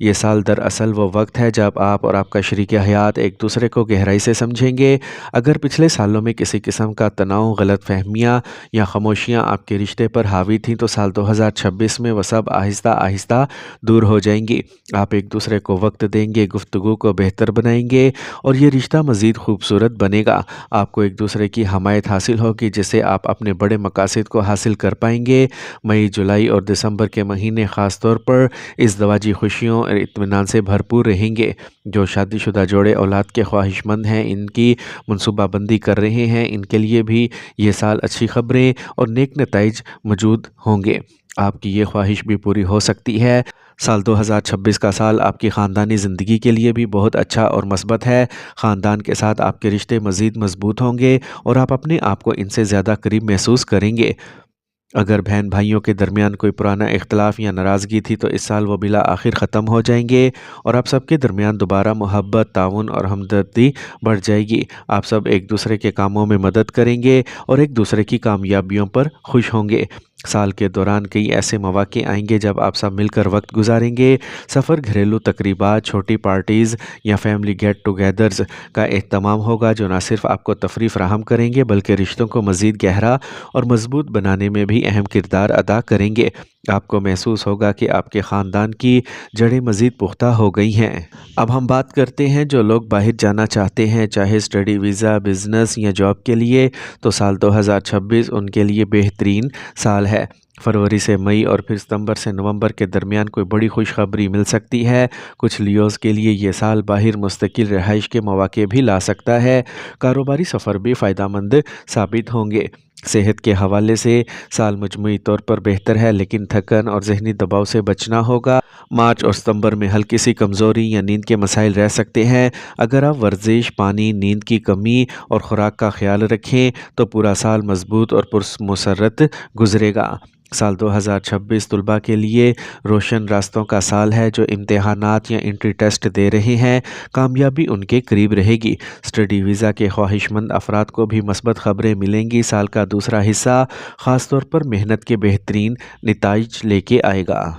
یہ سال دراصل وہ وقت ہے جب آپ اور آپ کا شریک حیات ایک دوسرے کو گہرائی سے سمجھیں گے۔ اگر پچھلے سالوں میں کسی قسم کا تناؤ، غلط فہمیاں یا خاموشیاں آپ کے رشتے پر حاوی تھیں تو سال 2026 میں وہ سب آہستہ آہستہ دور ہو جائیں گی۔ آپ ایک دوسرے کو وقت دیں گے، گفتگو کو بہتر بنائیں گے اور یہ رشتہ مزید خوبصورت بنے گا۔ آپ کو ایک دوسرے کی حمایت حاصل ہوگی جس سے آپ اپنے بڑے مقاصد کو حاصل کر پائیں گے۔ مئی، جولائی اور دسمبر کے مہینے خاص طور پر ازدواجی خوشیوں اور اطمینان سے بھرپور رہیں گے۔ جو شادی شدہ جوڑے اولاد کے خواہش مند ہیں، ان کی منصوبہ بندی کر رہے ہیں، ان کے لیے بھی یہ سال اچھی خبریں اور نیک نتائج موجود ہوں گے۔ آپ کی یہ خواہش بھی پوری ہو سکتی ہے۔ سال 2026 کا سال آپ کی خاندانی زندگی کے لیے بھی بہت اچھا اور مثبت ہے۔ خاندان کے ساتھ آپ کے رشتے مزید مضبوط ہوں گے اور آپ اپنے آپ کو ان سے زیادہ قریب محسوس کریں گے۔ اگر بہن بھائیوں کے درمیان کوئی پرانا اختلاف یا ناراضگی تھی تو اس سال وہ بالآخر ختم ہو جائیں گے اور آپ سب کے درمیان دوبارہ محبت، تعاون اور ہمدردی بڑھ جائے گی۔ آپ سب ایک دوسرے کے کاموں میں مدد کریں گے اور ایک دوسرے کی کامیابیوں پر خوش ہوں گے۔ سال کے دوران کئی ایسے مواقع آئیں گے جب آپ سب مل کر وقت گزاریں گے۔ سفر، گھریلو تقریبات، چھوٹی پارٹیز یا فیملی گیٹ ٹوگیدرز کا اہتمام ہوگا جو نہ صرف آپ کو تفریح فراہم کریں گے بلکہ رشتوں کو مزید گہرا اور مضبوط بنانے میں بھی اہم کردار ادا کریں گے۔ آپ کو محسوس ہوگا کہ آپ کے خاندان کی جڑیں مزید پختہ ہو گئی ہیں۔ اب ہم بات کرتے ہیں جو لوگ باہر جانا چاہتے ہیں، چاہے اسٹڈی ویزا، بزنس یا جاب کے لیے، تو سال 2026 ان کے لیے بہترین سال ہے۔ فروری سے مئی اور پھر ستمبر سے نومبر کے درمیان کوئی بڑی خوشخبری مل سکتی ہے۔ کچھ لیوز کے لیے یہ سال باہر مستقل رہائش کے مواقع بھی لا سکتا ہے۔ کاروباری سفر بھی فائدہ مند ثابت ہوں گے۔ صحت کے حوالے سے سال مجموعی طور پر بہتر ہے لیکن تھکن اور ذہنی دباؤ سے بچنا ہوگا۔ مارچ اور ستمبر میں ہلکی سی کمزوری یا نیند کے مسائل رہ سکتے ہیں۔ اگر آپ ورزش، پانی، نیند کی کمی اور خوراک کا خیال رکھیں تو پورا سال مضبوط اور پرمسرت گزرے گا۔ سال 2026 طلباء کے لیے روشن راستوں کا سال ہے۔ جو امتحانات یا انٹری ٹیسٹ دے رہے ہیں، کامیابی ان کے قریب رہے گی۔ اسٹڈی ویزا کے خواہش مند افراد کو بھی مثبت خبریں ملیں گی۔ سال کا دوسرا حصہ خاص طور پر محنت کے بہترین نتائج لے کے آئے گا۔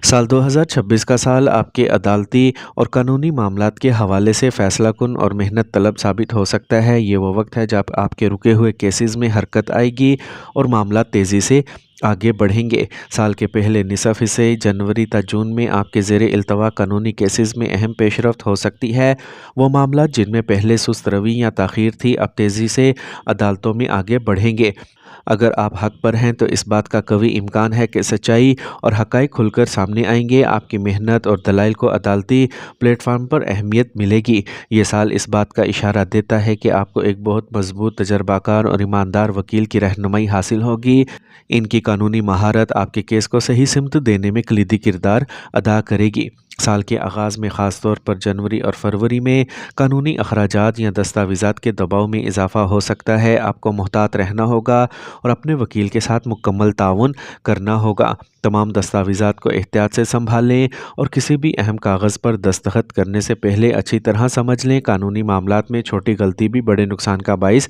سال 2026 کا سال آپ کے عدالتی اور قانونی معاملات کے حوالے سے فیصلہ کن اور محنت طلب ثابت ہو سکتا ہے۔ یہ وہ وقت ہے جب آپ کے رکے ہوئے کیسز میں حرکت آئے گی اور معاملات تیزی سے آگے بڑھیں گے۔ سال کے پہلے نصف حصے جنوری تا جون میں آپ کے زیر التوا قانونی کیسز میں اہم پیش رفت ہو سکتی ہے۔ وہ معاملات جن میں پہلے سست روی یا تاخیر تھی اب تیزی سے عدالتوں میں آگے بڑھیں گے۔ اگر آپ حق پر ہیں تو اس بات کا قوی امکان ہے کہ سچائی اور حقائق کھل کر سامنے آئیں گے۔ آپ کی محنت اور دلائل کو عدالتی پلیٹ فارم پر اہمیت ملے گی۔ یہ سال اس بات کا اشارہ دیتا ہے کہ آپ کو ایک بہت مضبوط، تجربہ کار اور ایماندار وکیل کی رہنمائی حاصل ہوگی۔ ان کی قانونی مہارت آپ کے کیس کو صحیح سمت دینے میں کلیدی کردار ادا کرے گی۔ سال کے آغاز میں خاص طور پر جنوری اور فروری میں قانونی اخراجات یا دستاویزات کے دباؤ میں اضافہ ہو سکتا ہے۔ آپ کو محتاط رہنا ہوگا اور اپنے وکیل کے ساتھ مکمل تعاون کرنا ہوگا۔ تمام دستاویزات کو احتیاط سے سنبھال لیں اور کسی بھی اہم کاغذ پر دستخط کرنے سے پہلے اچھی طرح سمجھ لیں۔ قانونی معاملات میں چھوٹی غلطی بھی بڑے نقصان کا باعث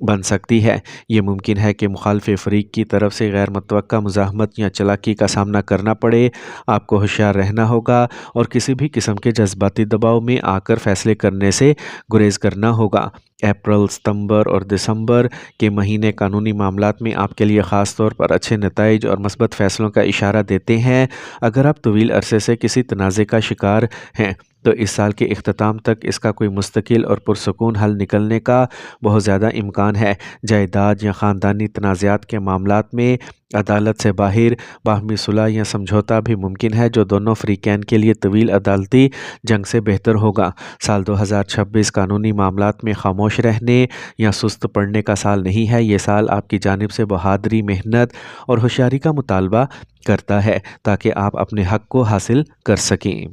بن سکتی ہے۔ یہ ممکن ہے کہ مخالف فریق کی طرف سے غیر متوقع مزاحمت یا چالاکی کا سامنا کرنا پڑے۔ آپ کو ہوشیار رہنا ہوگا اور کسی بھی قسم کے جذباتی دباؤ میں آ کر فیصلے کرنے سے گریز کرنا ہوگا۔ اپریل، ستمبر اور دسمبر کے مہینے قانونی معاملات میں آپ کے لیے خاص طور پر اچھے نتائج اور مثبت فیصلوں کا اشارہ دیتے ہیں۔ اگر آپ طویل عرصے سے کسی تنازع کا شکار ہیں تو اس سال کے اختتام تک اس کا کوئی مستقل اور پرسکون حل نکلنے کا بہت زیادہ امکان ہے۔ جائیداد یا خاندانی تنازعات کے معاملات میں عدالت سے باہر باہمی صلح یا سمجھوتہ بھی ممکن ہے جو دونوں فریقین کے لیے طویل عدالتی جنگ سے بہتر ہوگا۔ سال 2026 قانونی معاملات میں خاموش رہنے یا سست پڑنے کا سال نہیں ہے۔ یہ سال آپ کی جانب سے بہادری، محنت اور ہوشیاری کا مطالبہ کرتا ہے تاکہ آپ اپنے حق کو حاصل کر سکیں۔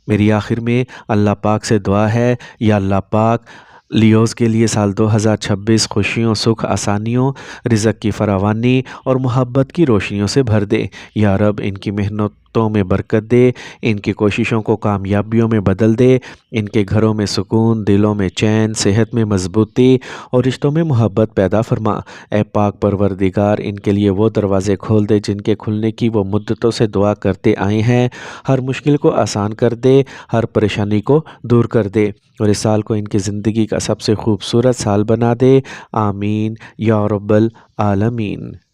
میری آخر میں اللہ پاک سے دعا ہے، یا اللہ پاک لیوز کے لیے سال 2026 خوشیوں، سکھ، آسانیوں، رزق کی فراوانی اور محبت کی روشنیوں سے بھر دے۔ یا رب ان کی محنت وقتوں میں برکت دے، ان کی کوششوں کو کامیابیوں میں بدل دے، ان کے گھروں میں سکون، دلوں میں چین، صحت میں مضبوطی اور رشتوں میں محبت پیدا فرما۔ اے پاک پروردگار، ان کے لیے وہ دروازے کھول دے جن کے کھلنے کی وہ مدتوں سے دعا کرتے آئے ہیں۔ ہر مشکل کو آسان کر دے، ہر پریشانی کو دور کر دے اور اس سال کو ان کی زندگی کا سب سے خوبصورت سال بنا دے۔ آمین یا رب العالمین۔